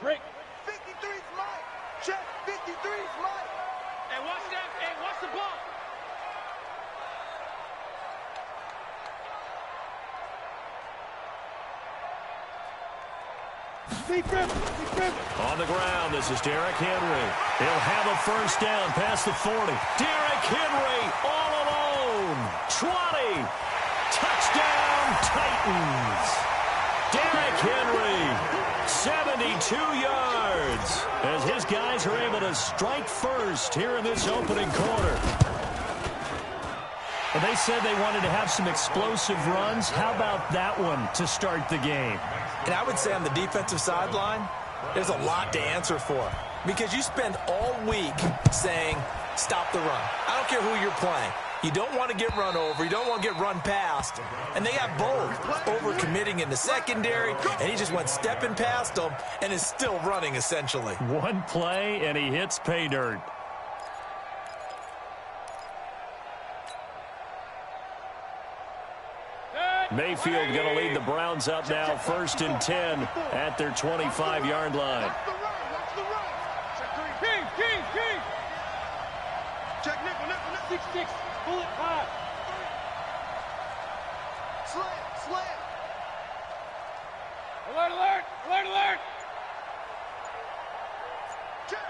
Break. 53's Mike. Check. 53's Mike. Hey, watch that. Hey, watch the ball. On the ground, this is Derrick Henry. He'll have a first down past the 40. Derrick Henry all alone. 20. Touchdown, Titans. Derrick Henry, 72 yards, as his guys are able to strike first here in this opening quarter. Well, they said they wanted to have some explosive runs. How about that one to start the game? And I would say on the defensive sideline, there's a lot to answer for. Because you spend all week saying, stop the run. I don't care who you're playing. You don't want to get run over. You don't want to get run past. And they got both. Over-committing in the secondary, and he just went stepping past them and is still running, essentially. One play, and he hits pay dirt. Mayfield going to lead the Browns up now, 1st and 10 at their 25-yard line. Check nickel. 6-6. Pull it high. Slant. Alert. Check.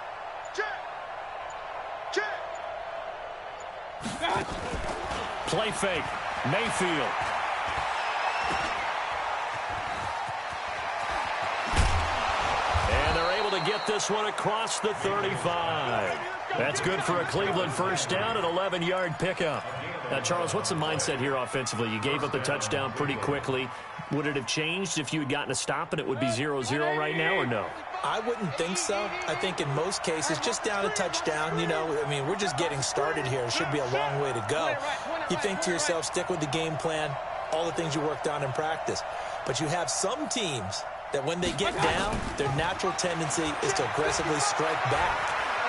Play fake. Mayfield. And they're able to get this one across the 35. That's good for a Cleveland first down, an 11-yard pickup. Now, Charles, what's the mindset here offensively? You gave up the touchdown pretty quickly. Would it have changed if you had gotten a stop and it would be 0-0 right now, or no? I wouldn't think so. I think in most cases, just down a touchdown, we're just getting started here. It should be a long way to go. You think to yourself, stick with the game plan, all the things you worked on in practice. But you have some teams that when they get down, their natural tendency is to aggressively strike back.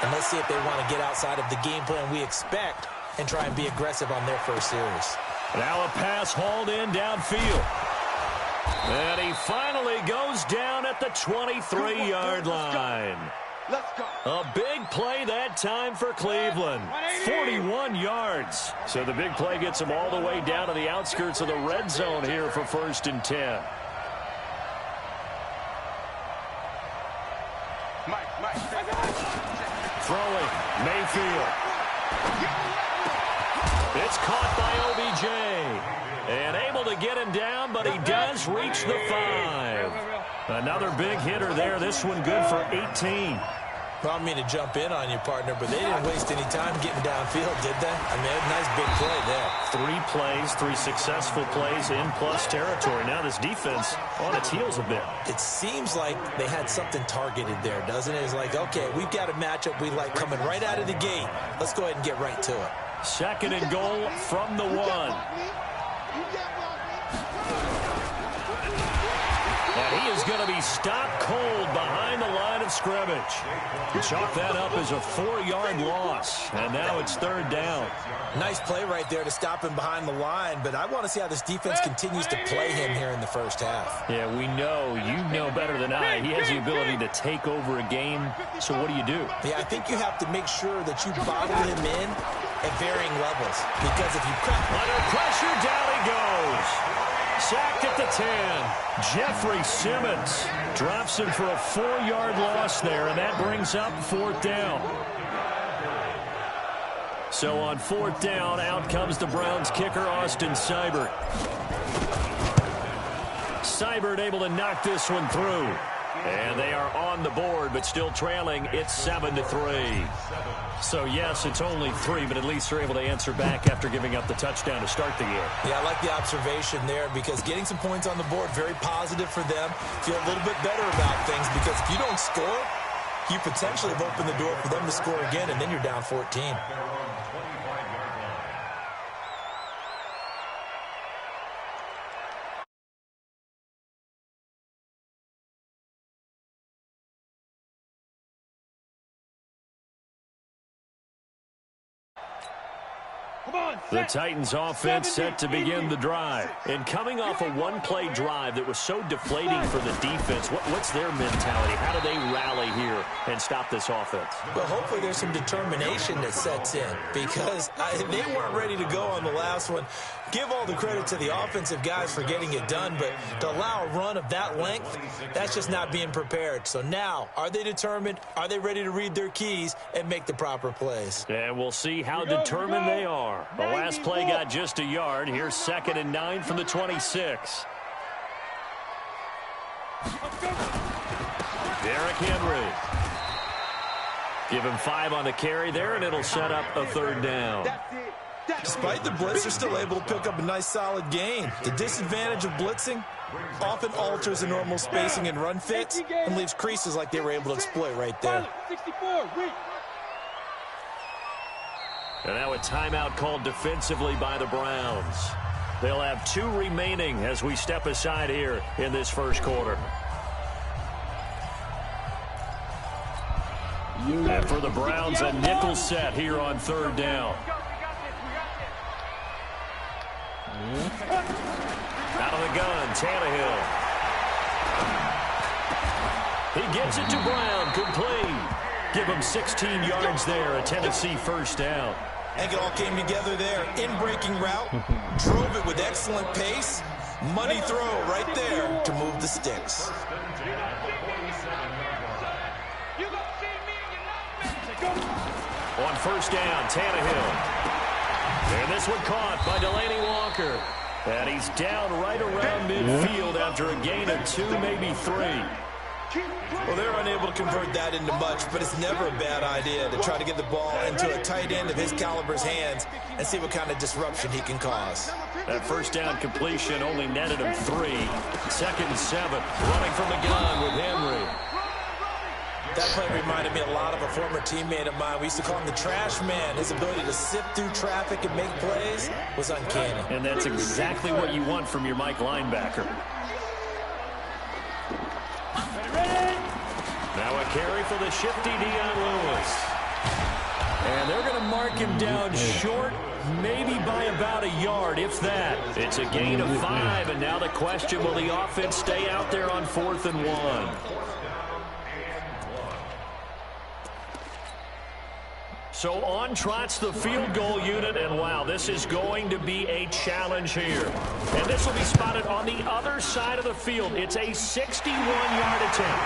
And let's see if they want to get outside of the game plan we expect and try and be aggressive on their first series. Now a pass hauled in downfield. And he finally goes down at the 23-yard line. Let's go. A big play that time for Cleveland. 41 yards. So the big play gets him all the way down to the outskirts of the red zone here for 1st and 10. Throwing, Mayfield. It's caught by OBJ. And able to get him down, but he does reach the 5. Another big hitter there. This one good for 18. Well, I don't mean to jump in on you, partner, but they didn't waste any time getting downfield, did they? I mean, a nice big play there. 3 plays, 3 successful plays in plus territory. Now this defense on its heels a bit. It seems like they had something targeted there, doesn't it? It's like, okay, we've got a matchup we like coming right out of the gate. Let's go ahead and get right to it. 2nd and goal from the 1. And he is going to be stopped cold behind the line of scrimmage. Chalk that up as a 4-yard loss. And now it's 3rd down. Nice play right there to stop him behind the line, but I want to see how this defense continues to play him here in the first half. Yeah, we know. You know better than I. He has the ability to take over a game. So what do you do? Yeah, I think you have to make sure that you bottle him in at varying levels. Because if you crack under pressure, down he goes. Sacked at the 10. Jeffrey Simmons drops him for a 4-yard loss there, and that brings up 4th down. So on 4th down, out comes the Browns kicker, Austin Seibert. Seibert able to knock this one through. And they are on the board, but still trailing. It's 7-3. So, yes, it's only 3, but at least they're able to answer back after giving up the touchdown to start the game. Yeah, I like the observation there because getting some points on the board, very positive for them. Feel a little bit better about things because if you don't score, you potentially have opened the door for them to score again, and then you're down 14. The Titans offense set to begin the drive. And coming off a one-play drive that was so deflating for the defense, what's their mentality? How do they rally here and stop this offense? Well, hopefully there's some determination that sets in because they weren't ready to go on the last one. Give all the credit to the offensive guys for getting it done, but to allow a run of that length, that's just not being prepared. So now, are they determined? Are they ready to read their keys and make the proper plays? And we'll see how determined they are. The last play got just a yard. Here's 2nd and 9 from the 26. Derrick Henry. Give him 5 on the carry there, and it'll set up a 3rd down. Despite the blitz, they're still able to pick up a nice solid gain. The disadvantage of blitzing often alters the normal spacing and run fits and leaves creases like they were able to exploit right there. And now a timeout called defensively by the Browns. They'll have 2 remaining as we step aside here in this first quarter. And for the Browns, a nickel set here on 3rd down. Out of the gun, Tannehill. He gets it to Brown, complete. Give him 16 yards there, a Tennessee 1st down. I think it all came together there. In-breaking route, drove it with excellent pace. Money throw right there to move the sticks. On 1st down, Tannehill. And this one caught by Delanie Walker. And he's down right around midfield after a gain of 2, maybe 3. Well, they're unable to convert that into much, but it's never a bad idea to try to get the ball into a tight end of his caliber's hands and see what kind of disruption he can cause. That 1st down completion only netted him 3. 2nd and 7, running from the gun with Henry. That play reminded me a lot of a former teammate of mine. We used to call him the trash man. His ability to sift through traffic and make plays was uncanny. And that's exactly what you want from your Mike linebacker. Now a carry for the shifty Dion Lewis. And they're going to mark him down short, maybe by about a yard, if that. It's a gain of 5, and now the question, will the offense stay out there on 4th and 1? So on trots the field goal unit, and wow, this is going to be a challenge here. And this will be spotted on the other side of the field. It's a 61-yard attempt.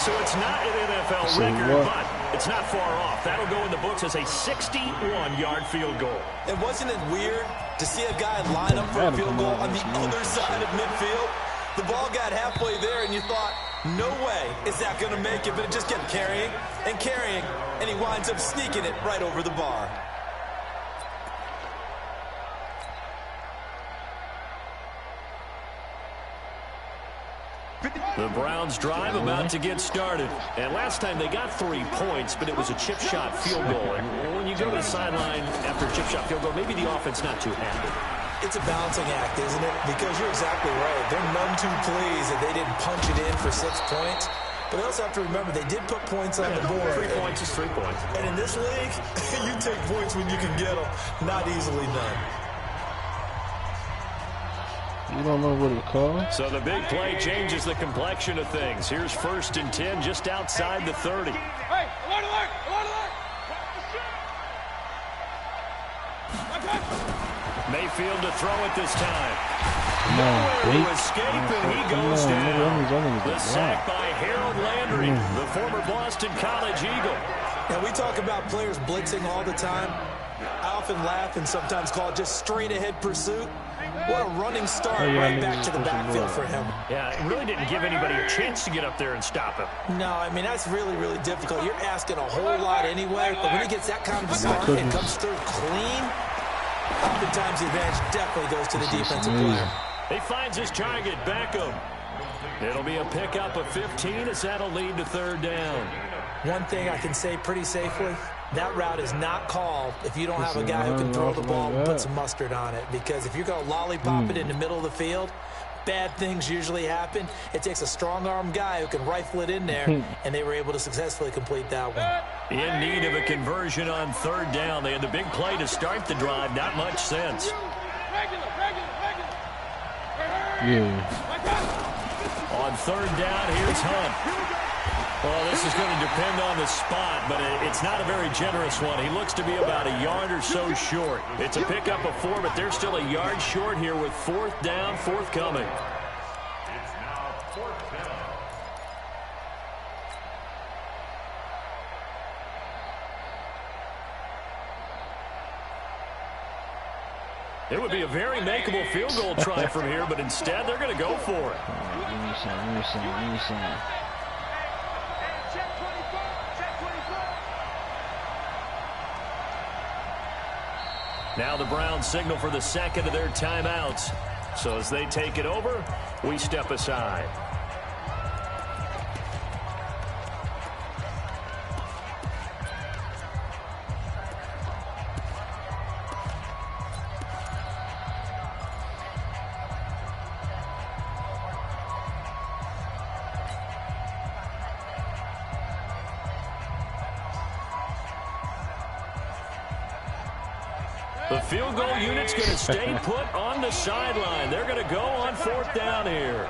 So it's not an NFL record, but it's not far off. That'll go in the books as a 61-yard field goal. And wasn't it weird to see a guy line up for a field goal on the other side of midfield? The ball got halfway there, and you thought, no way is that going to make it, but it just kept carrying and carrying, and he winds up sneaking it right over the bar. The Browns drive about to get started. And last time they got 3 points, but it was a chip shot field goal. And when you go to the sideline after a chip shot field goal, maybe the offense not too happy. It's a balancing act, isn't it? Because you're exactly right. They're none too pleased that they didn't punch it in for 6 points. But they also have to remember they did put points on the board. 3 points is 3 points. And in this league, you take points when you can get them. Not easily done. You don't know what it's called? So the big play changes the complexion of things. Here's 1st and 10 just outside the 30. Hey, alert, alert, alert, alert. Mayfield to throw it this time. No, Nowhere to escape, and he goes down. The sack by Harold Landry, the former Boston College Eagle. Now, we talk about players blitzing all the time. I often laugh and sometimes call it just straight-ahead pursuit. What a running start right back to the backfield for him. Yeah, it really didn't give anybody a chance to get up there and stop him. No, I mean, that's really, really difficult. You're asking a whole lot anyway, but when he gets that kind of a start and comes through clean, oftentimes the advantage definitely goes to the defensive player. He finds his target, Beckham. It'll be a pickup of 15 as that'll lead to 3rd down. One thing I can say pretty safely, that route is not called if you don't have a guy who can throw the ball and put some mustard on it. Because if you're going to lollipop it in the middle of the field, bad things usually happen. It takes a strong-arm guy who can rifle it in there, and they were able to successfully complete that one. In need of a conversion on third down. They had the big play to start the drive. Not much sense. Yeah. On third down, here's Hunt. Well, this is going to depend on the spot, but it's not a very generous one. He looks to be about a yard or so short. It's a pickup of 4, but they're still a yard short here with fourth down forthcoming. It's now fourth down. It would be a very makeable field goal try from here, but instead they're going to go for it. Give me some. Check 24. Check 24. Now the Browns signal for the second of their timeouts. So as they take it over, we step aside. The field goal unit's going to stay put on the sideline. They're going to go on fourth down here.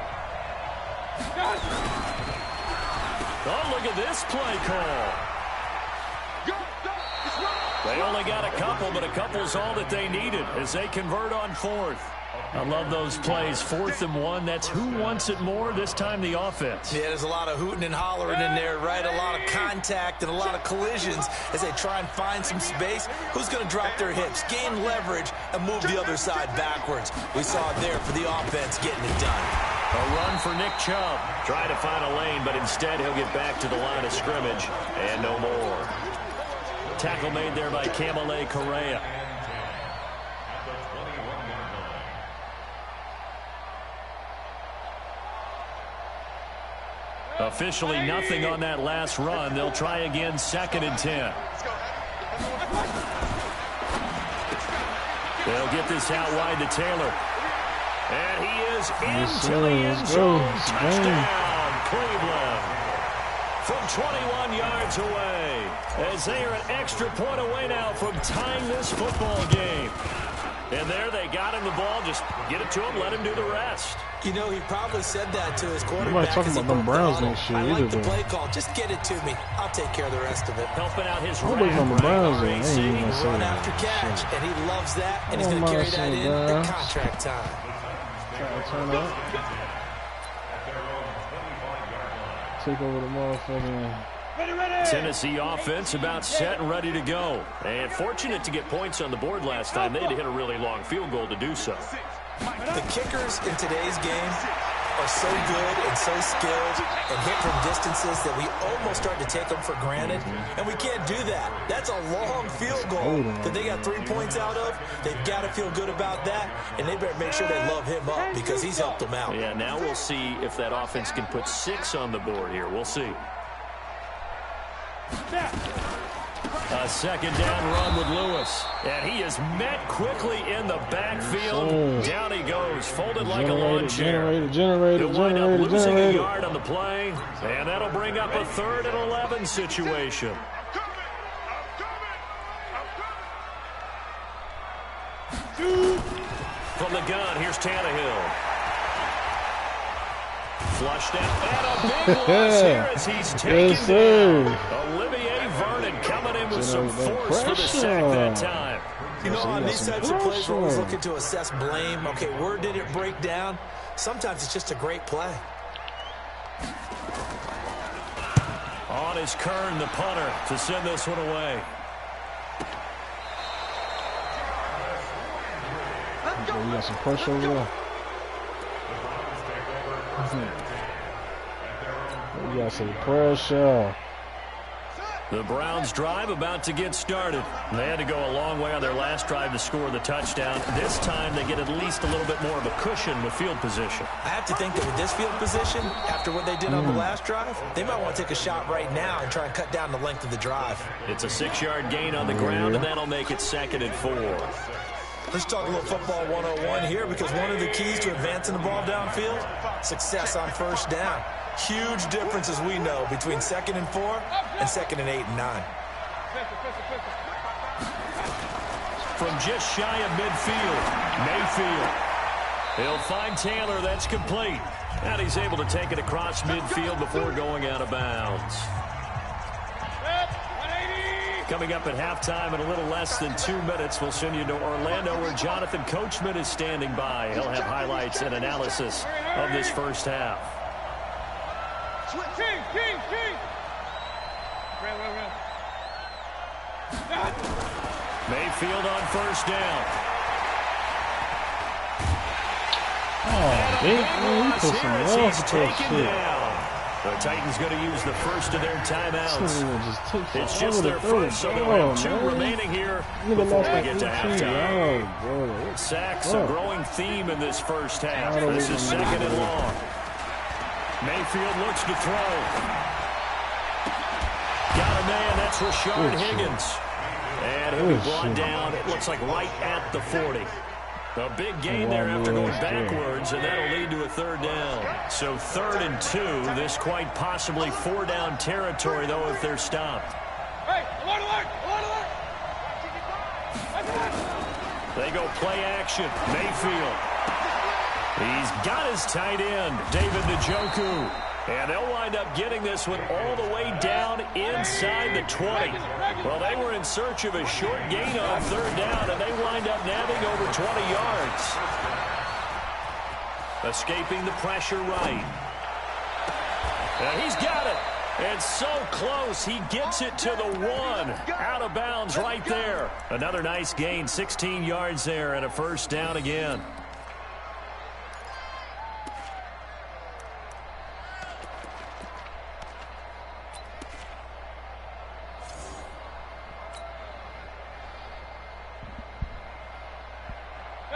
Oh, look at this play call. They only got a couple, but a couple's all that they needed as they convert on fourth. I love those plays. 4th and 1. That's who wants it more, this time the offense. Yeah, there's a lot of hooting and hollering in there, right? A lot of contact and a lot of collisions as they try and find some space. Who's going to drop their hips, gain leverage, and move the other side backwards? We saw it there for the offense getting it done. A run for Nick Chubb. Try to find a lane, but instead he'll get back to the line of scrimmage and no more. Tackle made there by Kamale Correa. Officially nothing on that last run. They'll try again, 2nd and 10. They'll get this out wide to Taylor. And he is into the end zone. Touchdown, Cleveland. From 21 yards away. As they are an extra point away now from tying this football game. And there they got him the ball. Just get it to him, let him do the rest. You know, he probably said that to his quarterback. Nobody talking about them Browns next year I either, like the though. play call. Just get it to me. I'll take care of the rest of it. Helping out his Nobody from the Browns, they ain't even gonna say Run that. after catch, and he loves that, and he's Oh, going to carry my that in son, at Browns. contract time. Trying to turn up. Take over the motherfucking... Tennessee offense about set and ready to go. And fortunate to get points on the board last time. They had to hit a really long field goal to do so. The kickers in today's game are so good and so skilled and hit from distances that we almost start to take them for granted, and we can't do that. That's a long field goal that they got 3 points out of. They've got to feel good about that, and they better make sure they love him up because he's helped them out. Yeah, now we'll see if that offense can put 6 on the board here. We'll see. A 2nd down run with Lewis. And he is met quickly in the backfield. Down he goes, folded like a lawn chair. He'll wind up losing a yard on the play. And that'll bring up a 3rd and 11 situation. From the gun, here's Tannehill. Flushed out. And a big loss here as he's taken down. Olivier Vernon coming in with some force for the sack that time. You know, on these types of plays, we're always looking to assess blame. Okay, where did it break down? Sometimes it's just a great play. On is Kern, the punter, to send this one away. We got some pressure over there. We got some pressure. The Browns drive about to get started. They had to go a long way on their last drive to score the touchdown. This time they get at least a little bit more of a cushion with field position. I have to think that with this field position, after what they did on the last drive, they might want to take a shot right now and try and cut down the length of the drive. It's a 6-yard gain on the ground, and that'll make it 2nd and 4. Let's talk a little football 101 here, because one of the keys to advancing the ball downfield, success on first down. Huge difference, as we know, between 2nd and 4 and 2nd and 8 and 9. From just shy of midfield, Mayfield. He'll find Taylor. That's complete. And he's able to take it across midfield before going out of bounds. Coming up at halftime in a little less than 2 minutes, we'll send you to Orlando where Jonathan Coachman is standing by. He'll have highlights and analysis of this first half. Mayfield on first down. Oh, man, he put some love He's to taken shit. down. The Titans going to use the first of their timeouts. It's just their first, so they'll have 2 remaining here before we get to halftime. Sacks a growing theme in this first half. This is second and long. Mayfield looks to throw. Got a man. That's Rashard Higgins. And he'll be brought down, it looks like right at the 40. A big gain there after going backwards, and that'll lead to a third down. So 3rd and 2. This quite possibly 4-down territory, though, if they're stopped. They go play action. Mayfield. He's got his tight end, David Njoku. And they'll wind up getting this one all the way down inside the 20. Well, they were in search of a short gain on 3rd down, and they wind up nabbing over 20 yards. Escaping the pressure right. And he's got it. And so close, he gets it to the 1. Out of bounds right there. Another nice gain, 16 yards there, and a first down again.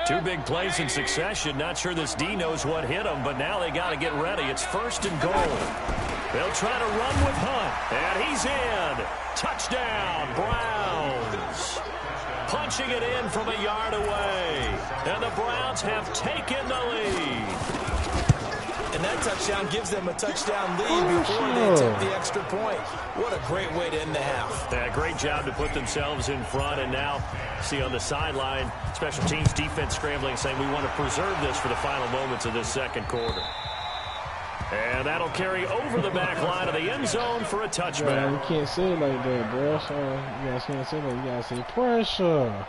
Two big plays in succession. Not sure this D knows what hit him, but now they got to get ready. It's 1st and goal. They'll try to run with Hunt, and he's in. Touchdown, Browns. Punching it in from a yard away. And the Browns have taken the lead. And that touchdown gives them a touchdown lead before they attempt the extra point. What a great way to end the half. Yeah, great job to put themselves in front. And now, see on the sideline, special teams defense scrambling, saying we want to preserve this for the final moments of this second quarter. And that'll carry over the back line of the end zone for a touchback. Yeah, you can't say it like that, bro. So you guys can't say that. You gotta say pressure.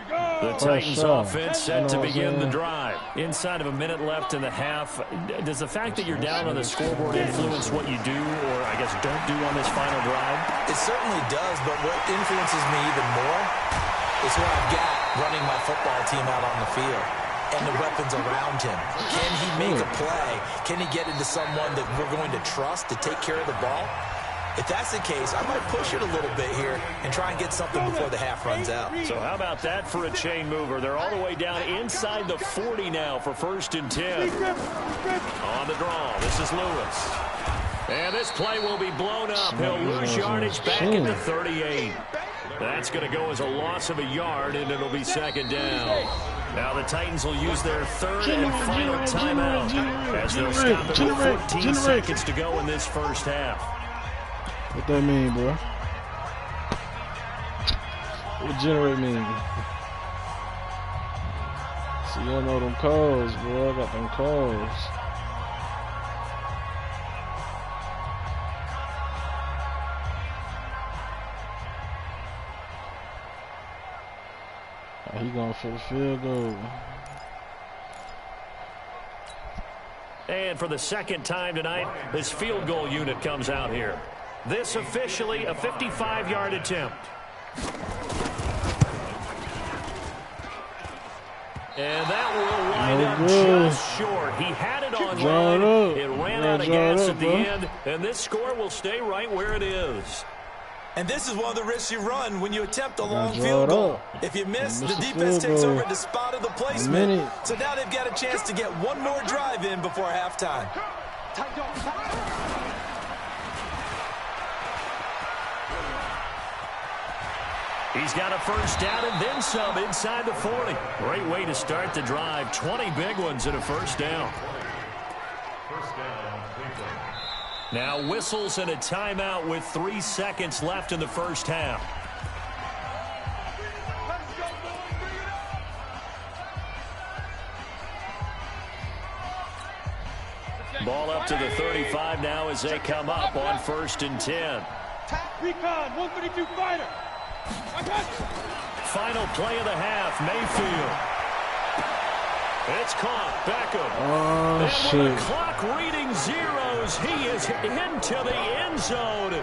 The Titans offense set to begin the drive. Inside of a minute left in the half. Does the fact that you're down on the scoreboard influence what you do, or I guess don't do on this final drive? It certainly does, but what influences me even more is what I've got running my football team out on the field and the weapons around him. Can he make a play? Can he get into someone that we're going to trust to take care of the ball? If that's the case, I might push it a little bit here and try and get something before the half runs out. So how about that for a chain mover? They're all the way down inside the 40 now for 1st and 10. On the draw, this is Lewis. And this play will be blown up. He'll lose yardage back at the 38. That's going to go as a loss of a yard, and it'll be 2nd down. Now the Titans will use their 3rd and final timeout as they'll stop it with 14 seconds to go in this first half. What that mean, bro? What generate mean? See, y'all know them codes, bro. I got them codes. Oh, he going for the field goal. And for the 2nd time tonight, this field goal unit comes out here. This officially a 55-yard attempt. And that will wind up just short. He had it on line. It ran out of gas at the end, and this score will stay right where it is. And this is one of the risks you run when you attempt a long field goal. If you miss, the defense takes over at the spot of the placement. So now they've got a chance to get one more drive in before halftime. He's got a first down and then some inside the 40. Great way to start the drive. 20 big ones and a first down. First down, Cleveland. Now whistles and a timeout with 3 seconds left in the first half. Ball up to the 35 now as they come up on 1st and 10. Recon, 132 fighter. Final play of the half, Mayfield. It's caught. Beckham. Oh, and shit. with the clock reading zeros, he is into the end zone.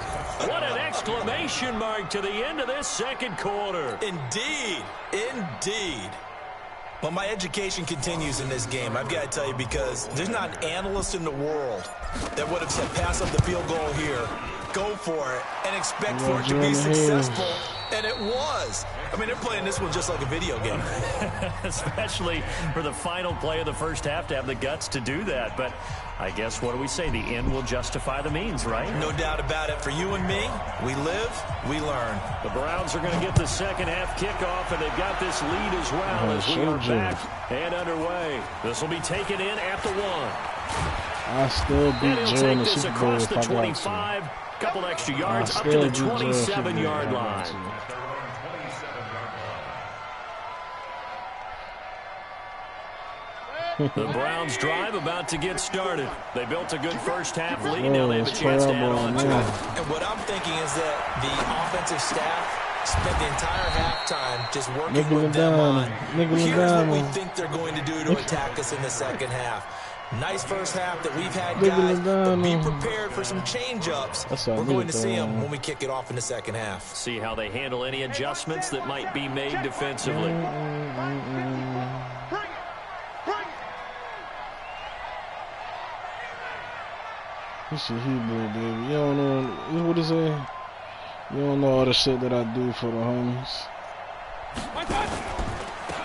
What an exclamation mark to the end of this second quarter. Indeed. Indeed. Well, my education continues in this game, I've got to tell you, because there's not an analyst in the world that would have said pass up the field goal here, go for it, and expect for it to be successful. And it was. I mean, they're playing this one just like a video game. Especially for the final play of the first half to have the guts to do that. But I guess, what do we say? The end will justify the means, right? No doubt about it. For you and me, we live, we learn. The Browns are going to get the second half kickoff, and they've got this lead as well as we are back and underway. This will be taken in at the 1. I still beat Joe in the Super Bowl across if the I 25, couple extra yards up to the 27-yard line. The Browns drive about to get started. They built a good first half lead. Now they have a chance to add on to it. And what I'm thinking is that the offensive staff spent the entire halftime just working with them on here's what we think they're going to do to attack us in the second half. Nice first half that we've had, guys, but be prepared for some change-ups. We're going to see them when we kick it off in the second half. See how they handle any adjustments that might be made defensively. This shit Hebrew, baby. You don't know what it say? You don't know all the shit that I do for the homies.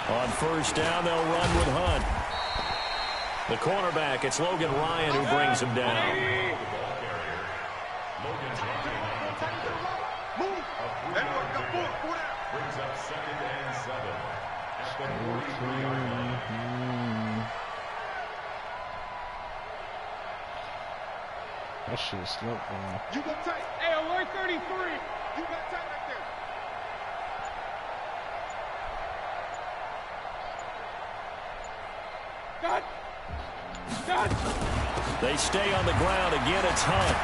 On first down, they'll run with Hunt. The cornerback, it's Logan Ryan who brings him down. Brings up 2nd and 7. That shit slept on. You go tight. Hey, alert 33. You got tight right there. Got. They stay on the ground. Again, it's Hunt.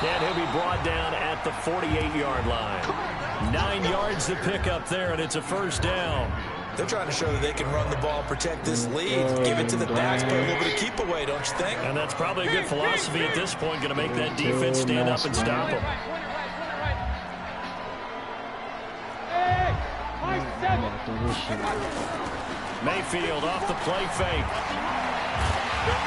And he'll be brought down at the 48-yard line. 9 yards to pick up there, and it's a first down. They're trying to show that they can run the ball, protect this lead, give it to the backs, play a little bit of keep away, don't you think? And that's probably a good philosophy at this point, going to make that defense stand up and stop them. Mayfield off the play fake.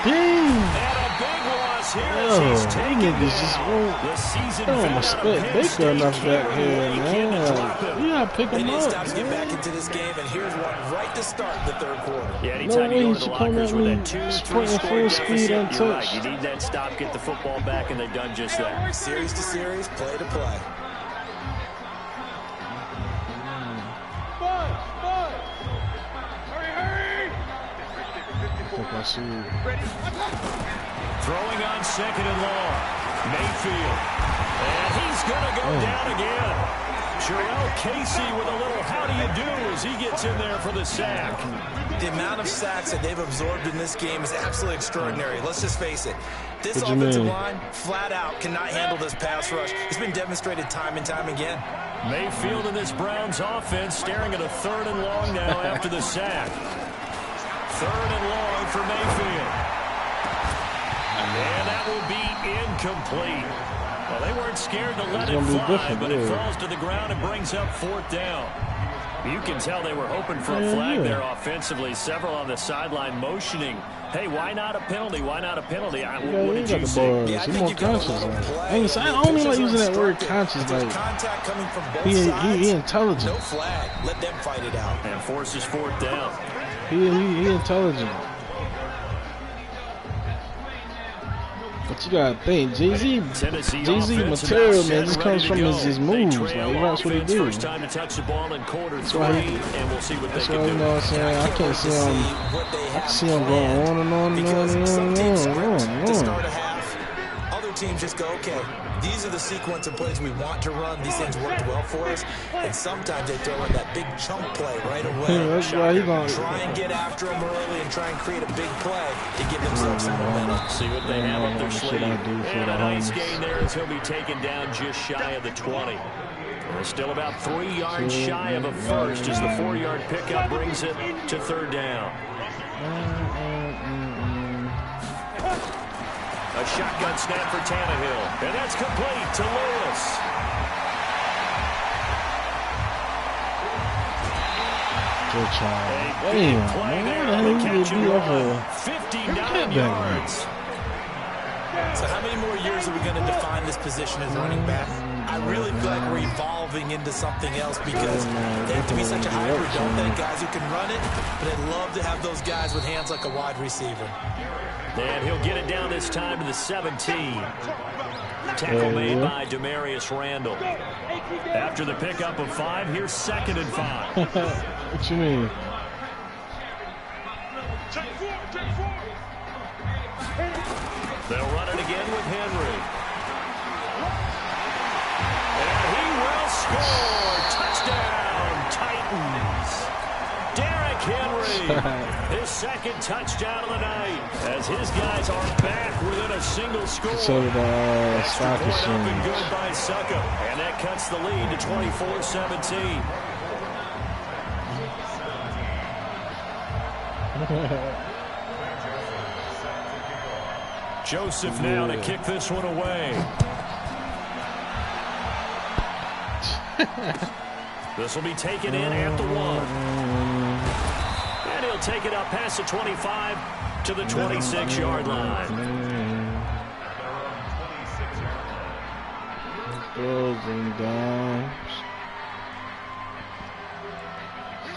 Dang! And a big loss here as he's taking Niggas just won't. the season I don't respect Baker enough back here, man. You gotta pick They him need to up. stop to get back into this game, and here's one right to start the third quarter. Yeah, No anytime way you he go to the should come lockers at with me that 2-3 sprinting score full speed deficit, you're right. untouched. You need that stop, get the football back, and they've done just that. Series to series, play to play. I think I see it. Throwing on 2nd and long. Mayfield. And he's going to go down again. Jarrell Casey with a little how do you do as he gets in there for the sack. The amount of sacks that they've absorbed in this game is absolutely extraordinary. Let's just face it. This offensive line, flat out, cannot handle this pass rush. It's been demonstrated time and time again. Mayfield in this Browns offense staring at a 3rd and long now after the sack. 3rd and long for Mayfield. And that will be incomplete. Well, they weren't scared to let it fly, but it falls to the ground and brings up 4th down. You can tell they were hoping for a flag there offensively. Several on the sideline motioning, hey, why not a penalty? Why not a penalty? What did you say? Yeah, I He's think more you got a conscious. little play. I don't even like using that word conscious. There's Like, contact coming from both sides. he intelligent. No flag. Let them fight it out. And forces 4th down. He intelligent. But you gotta think, Jay-Z material, man, just comes from his moves. Like, that's what he do. First time to touch the ball in quarter 3, why and we'll see what they That's can why, do. you know what I'm saying? I can't see him going on and on and on and on and on and on. To start a half, other teams just go, okay, these are the sequence of plays we want to run. These things worked well for us. And sometimes they throw in that big chunk play right away. That's why he gonna try and get after them early and try and create a big play to give themselves some momentum. See what they have up their sleeve. And a nice Holmes. gain there as he'll be taken down just shy of the 20. We're still about 3 yards shy of a first as the 4-yard pickup brings it to third down. A shotgun snap for Tannehill. And that's complete to Lewis. Good child. A big Damn, play man. there What on the the hell catch you and be off run. of? 59 yards. So how many more years are we going to define this position as running back? I really feel like we're evolving into something else because they have to be such a hybrid, don't they? Guys who can run it, but I'd love to have those guys with hands like a wide receiver. And he'll get it down this time to the 17. Tackle made by Demarius Randall. After the pickup of 5, here's 2nd and 5. What you mean? They'll run it again with Henry. And he will score. Touchdown, Titans. Derrick Henry, his 2nd touchdown of the night, as his guys are back within a single score. So did Extra point up and Stockton. good by Suckup. And that cuts the lead to 24-17. Joseph now to kick this one away. This will be taken in at the 1. And he'll take it up past the 25 to the 26-yard line. Closing down.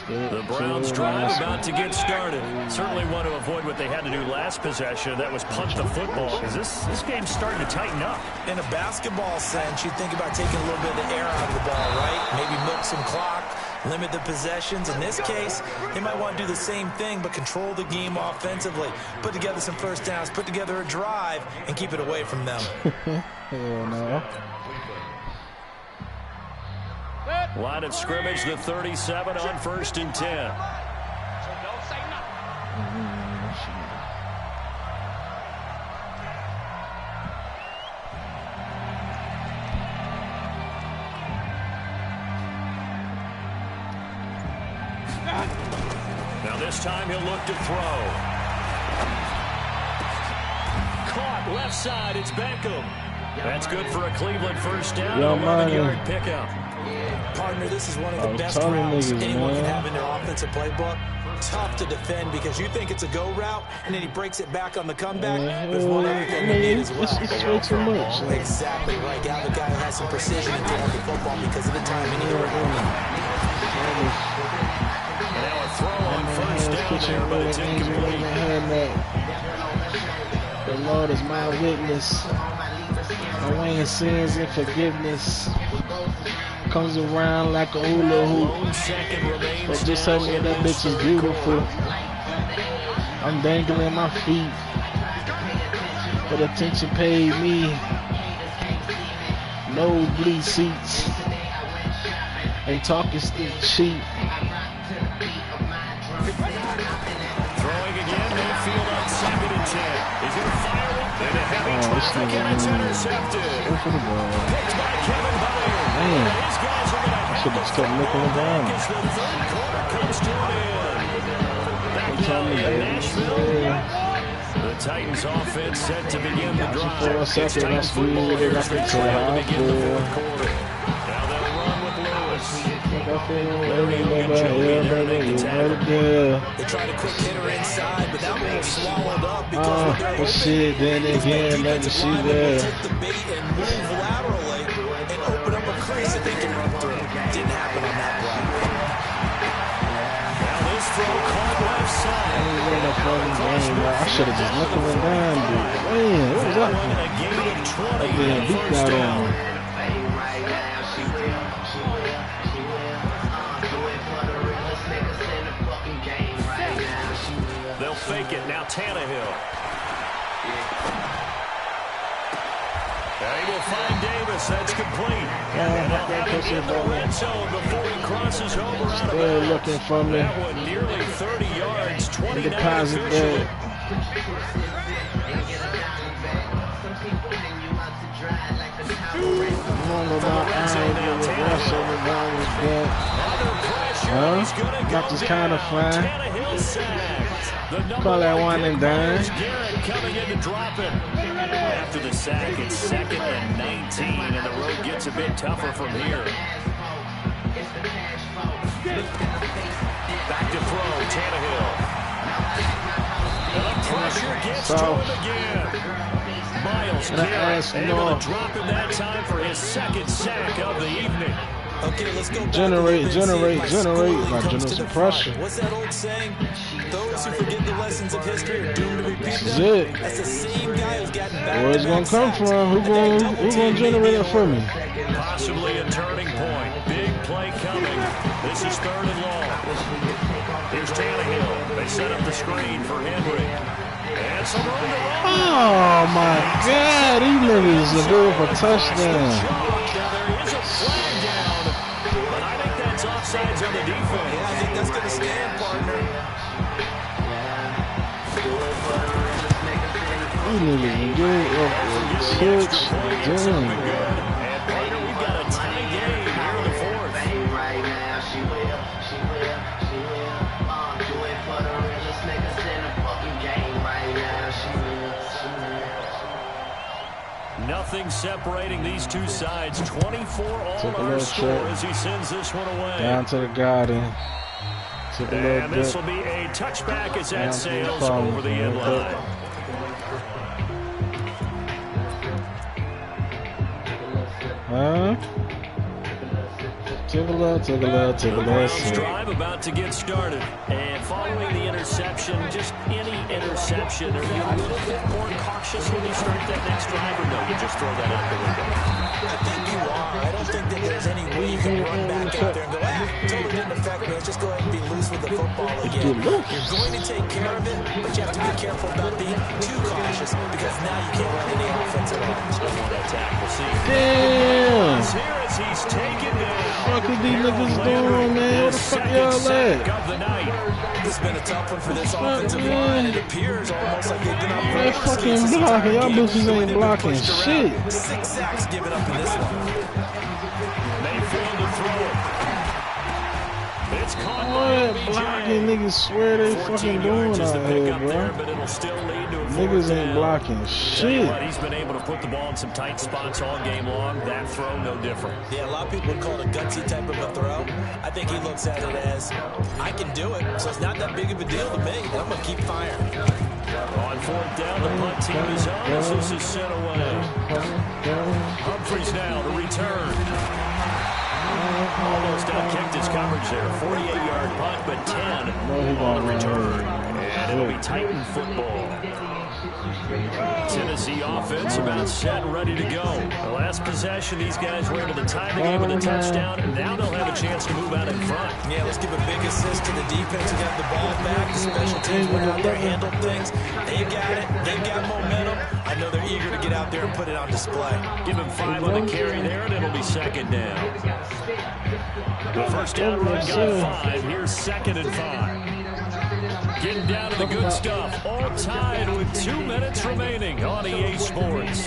The Browns drive about to get started. Certainly want to avoid what they had to do last possession. That was punt the football. This game's starting to tighten up. In a basketball sense, you think about taking a little bit of the air out of the ball, right? Maybe milk some clock, limit the possessions. In this case, they might want to do the same thing, but control the game offensively. Put together some first downs, put together a drive, and keep it away from them. Hell no. Line of scrimmage, the 37 on 1st and 10. Now this time he'll look to throw. Caught left side, it's Beckham. That's good for a Cleveland first down. Yo, 11-yard pickup. Partner, this is one of the best telling routes niggas, anyone man. can have in their offensive playbook. Tough to defend because you think it's a go route, and then he breaks it back on the comeback. There's one other thing they need as well. It's way too much. Exactly right. You have a guy who has some precision in throwing the football because of the timing of the route. Now a throw on first down there, but it's incomplete. The Lord is my witness. My weighing sins and forgiveness comes around like a hula hoop. Lone second remains But just now tell me in that this bitch is third beautiful. quarter. I'm dangling my feet. But attention paid me. Nosebleed seats. And talking still cheap. Throwing again, midfield on 2nd and 10. He's going to fire it. And a heavy traffic, and it's intercepted. Go for the ball. Picked by Kevin Byard. Man. His guys are going to Should have kept looking around. as the third quarter comes to an end. Back They told now me in that. Nashville. Yeah. The Titans offense set to begin the drive. For a It's second, Titans I football feel here like as they it's trail to a begin the high fourth quarter. Now they'll run with Lewis. They tried a quick hitter inside, but that one was swallowed up because with their But shit, then again, let me see linemen will there. take the bait and move laterally and open up a crease that they can run through. Didn't happen on that play. Now this throw caught left side. I should have just looked him down, dude. Man, what was That that? one a gain of 20 That damn and beat first got down. on. They'll fake it. Now Tannehill. They will find Davis. That's complete. And they'll have it in the red zone before he crosses over out of Still bounds. looking for me. That one nearly 30 yards, 29 Deposit officially. that. Got this kind of fine. Call that one and done. Coming in to drop it. After the sack, it's 2nd and 19, and the road gets a bit tougher from here. Back to throw, Tannehill. And the pressure gets to him again. Miles Garrett able to drop him that time for his 2nd sack of the evening. Okay, let's go back generate. Like comes to the pressure. What's that old saying? Those who forget the lessons of history are doomed to repeat them. That's it. That's the same guy who's gotten back. Where it's gonna come from? Who gonna generate it for me? Possibly a turning point. Big play coming. This is 3rd and long. Here's Tannehill. They set up the screen for Henry. And some room to run. Oh my God! These niggas are good for touchdown. Now there is a flag down, but I think that's offsides on the defense. Yeah, I think that's going to stand, partner. These niggas are good for touchdown. And partner, we've got a tie game here in the 4th. Nothing separating these two sides. 24 all our score as he sends this one away. Down to the garden. And this will be a touchback as that sails over the end line. Huh? Take a look. Drive about to get started. And following the interception, just any interception, are you a little bit more cautious when you start that next drive, or no, you just throw that out the window? I think you are. I don't think that there's any way you can run back out there and go, totally didn't affect me. Let's just go ahead and be loose with the football again. You're going to take care of it, but you have to be careful about being too cautious because now you can't run any offense at all. So on that attack, we'll see. Damn! Here as he's taken down. What are these niggas doing, man? Where the fuck y'all at? This has been a tough one for this offensive line. It appears almost like they've been on man, fucking blocking. Y'all bitches ain't blocking shit. 6 sacks given up in this one. Mayfield to throw it. It's caught blocking niggas swear they fucking doing out here, bro. Niggas ain't blocking shit. He's been able to put the ball in some tight spots all game long. That throw, no different. Yeah, a lot of people would call it a gutsy type of a throw. I think he looks at it as, I can do it, so it's not that big of a deal to me, and I'm going to keep firing. On 4th down, the punt team is on as this is sent away. Humphries now to return. Almost outkicked his coverage there. 48-yard punt, but 10 on the return. And it'll be Titan football. Tennessee offense about set and ready to go. The last possession, these guys were able to tie the game with a touchdown, and now they'll have a chance to move out in front. Yeah, let's give a big assist to the defense who got the ball back. The special teams went out there, handled things. They've got it. They've got momentum. I know they're eager to get out there and put it on display. Give him 5 on the carry there, and it'll be 2nd down. The first down run got 5. Here's 2nd and 5. Getting down to the good stuff. All tied with 2 minutes remaining on EA Sports.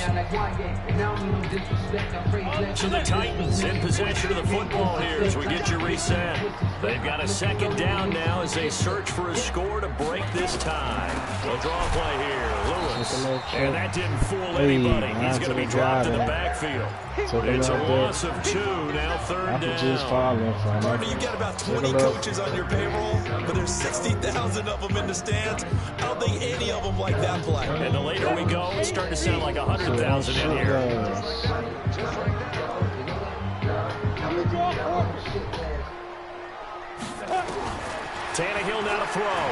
So the Titans in possession of the football here as we get you reset. They've got a 2nd down now as they search for a score to break this tie. They'll draw a play here. Lewis. And that didn't fool anybody. He's going to be dropped in the backfield. It's a loss of 2. Now 3rd down. Partner, you've got about 20 coaches on your payroll, but there's 60,000 of them in the stands. I don't think any of them like that play. And the later we go, it's starting to sound like 100,000 in here. Tannehill now to throw.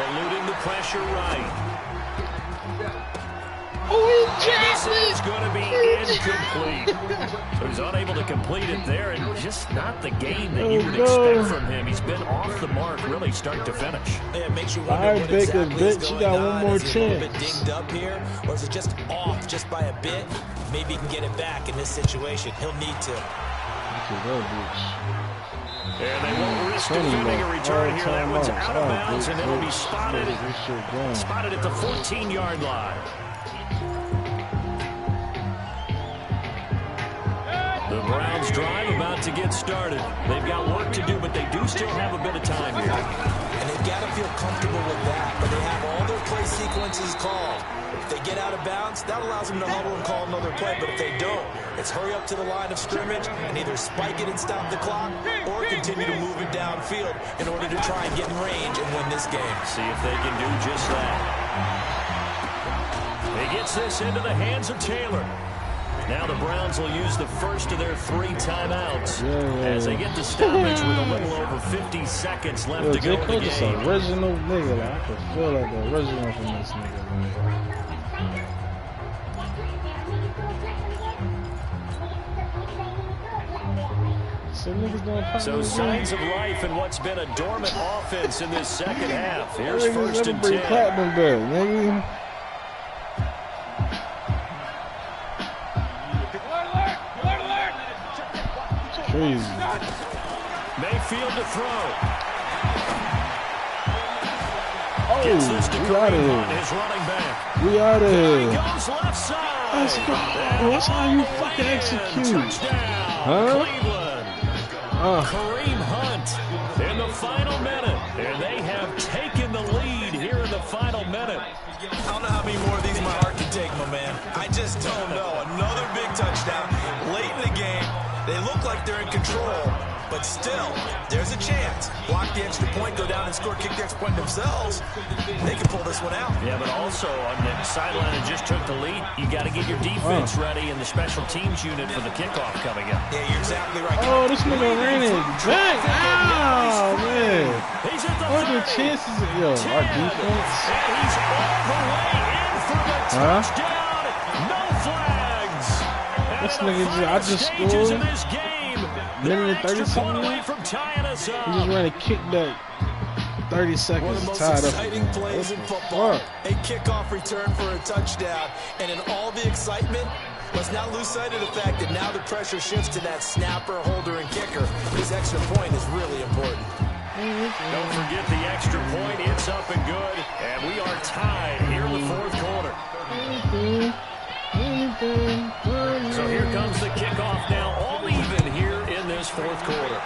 Eluding the pressure right. This is going to be incomplete. So he's unable to complete it there, and just not the game that you would expect from him. He's been off the mark, really, start to finish. Yeah, it makes you wonder what exactly is going on. Is he a little bit dinged up here, or is it just off just by a bit? Maybe he can get it back in this situation. He'll need to. And they won't risk defending a return here. That one's out of bounds, and it'll be spotted at the 14-yard line. The Browns drive about to get started. They've got work to do, but they do still have a bit of time here. And they've got to feel comfortable with that, but they have all their play sequences called. If they get out of bounds, that allows them to huddle and call another play, but if they don't, it's hurry up to the line of scrimmage and either spike it and stop the clock or continue to move it downfield in order to try and get in range and win this game. See if they can do just that. He gets this into the hands of Taylor. Now the Browns will use the first of their 3 timeouts as they get to stoppage with a little over 50 seconds left to go in the game. This original nigga. Like, I can feel like the original from this nigga, man. So signs of life in what's been a dormant offense in this second half. Here's first and 10. Crazy. Mayfield to throw. Oh, gets this to Kareem Hunt, his running back. We out of here. Goes left side. Let's go. That's how you fucking execute. Touchdown, Cleveland. Kareem Hunt in the final minute. And they have taken the lead here in the final minute. I don't know how many more of these my heart can take, my man. I just don't know. Another big touchdown late in the game. They look like they're in control, but still, there's a chance. Block the extra point, go down and score, kick the extra point themselves. They can pull this one out. Yeah, but also on the sideline that just took the lead, you got to get your defense ready in the special teams unit for the kickoff coming up. Yeah, you're exactly right. Oh, this nigga ran it back. Oh, man. He's at the What are the chances of, our defense? And he's all the way in for the touchdown. No flags. This nigga, I just scored. Minute and 30 something. He just ran a kickback. 30 seconds tied up. One of the most exciting plays in football. A kickoff return for a touchdown. And in all the excitement, let's not lose sight of the fact that now the pressure shifts to that snapper, holder, and kicker. This extra point is really important. Don't forget the extra point. It's up and good. And we are tied here in the fourth quarter. So here comes the kickoff now, all even here in this fourth quarter.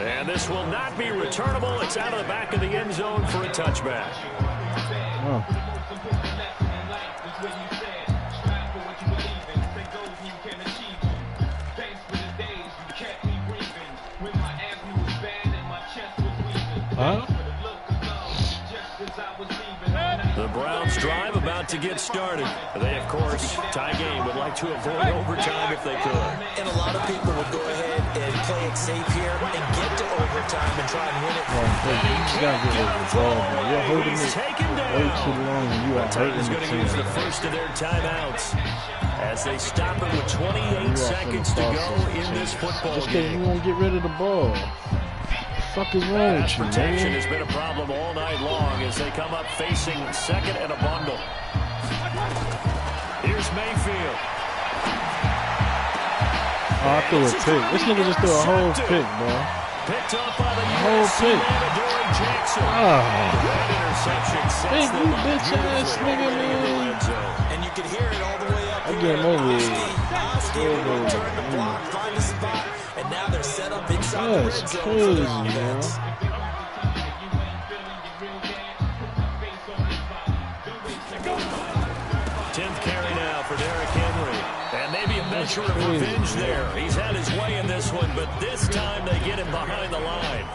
And this will not be returnable. It's out of the back of the end zone for a touchback. The Browns drive about to get started. They, of course, tie game, would like to avoid overtime if they could. And a lot of people would go ahead and play it safe here and get to overtime and try and win it. You just got to get rid of the ball, man. You're holding it way too long and you are hurting the going to use the first of their timeouts as they stop it with 28 seconds to go in this football just game. You won't get rid of the ball. What the fuck is wrong with you, protection man? has been a problem all night long as they come up facing second and a bundle. Here's Mayfield. Oh, I threw a pick. This nigga just threw a whole pick, bro. Picked up by the whole pick. Adoree Jackson. Great interception. Hey, you bitch ass nigga, man. And you can hear it all the way up I here. get him over here. Turn the block, find the spot, and now they're set up inside the red zone for crazy, their offense. man. 10th carry now for Derrick Henry. And maybe a measure of revenge there. He's had his way in this one, but this time they get him behind the line.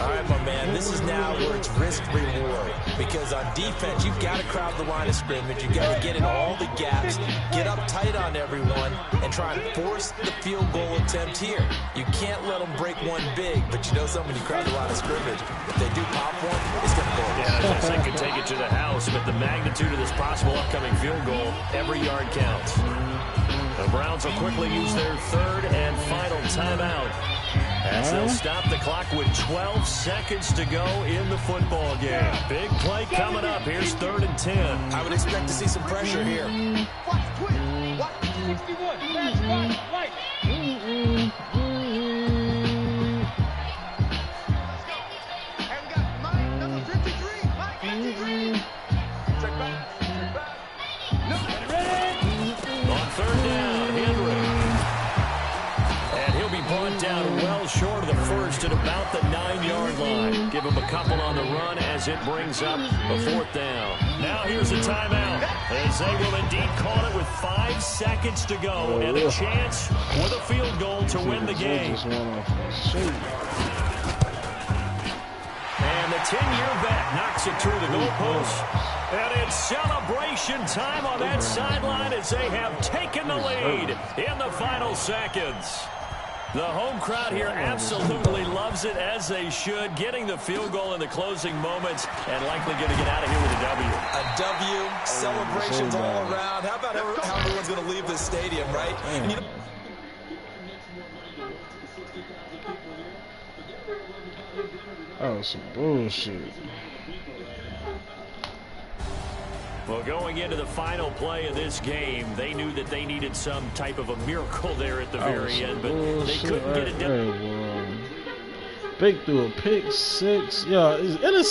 All right, my man, this is now where it's risk-reward. because on defense, you've got to crowd the line of scrimmage. You've got to get in all the gaps, get up tight on everyone, and try and force the field goal attempt here. You can't let them break one big, but you know something, when you crowd the line of scrimmage, if they do pop one, it's going to go. Yeah, they could take it to the house, but the magnitude of this possible upcoming field goal, every yard counts. The Browns will quickly use their third and final timeout as they'll stop the clock with 12 seconds to go in the football game. Big play coming up. Here's 3rd and 10. I would expect to see some pressure here. Watch twitch. Watch 61. Fast spot. White. And we got Mike, number 53. Mike, 53. Check back. Check back. No. Ready? On 3rd down, Henry. And he'll be brought down well short of the first at about the 9-yard line. Give him a couple on the run as it brings up a 4th down. Now here's a timeout as they will indeed call it with 5 seconds to go and a chance with a field goal to win the game. And the 10-year vet knocks it through the goalpost. And it's celebration time on that sideline as they have taken the lead in the final seconds. The home crowd here absolutely loves it, as they should, getting the field goal in the closing moments and likely going to get out of here with a W. A W, celebrations all around. How about how everyone's going to leave this stadium, right? And you know, oh, some bullshit. Well, going into the final play of this game, they knew that they needed some type of a miracle there at the very end, but they couldn't get it done. Big through a pick 6. Yeah, it's innocent.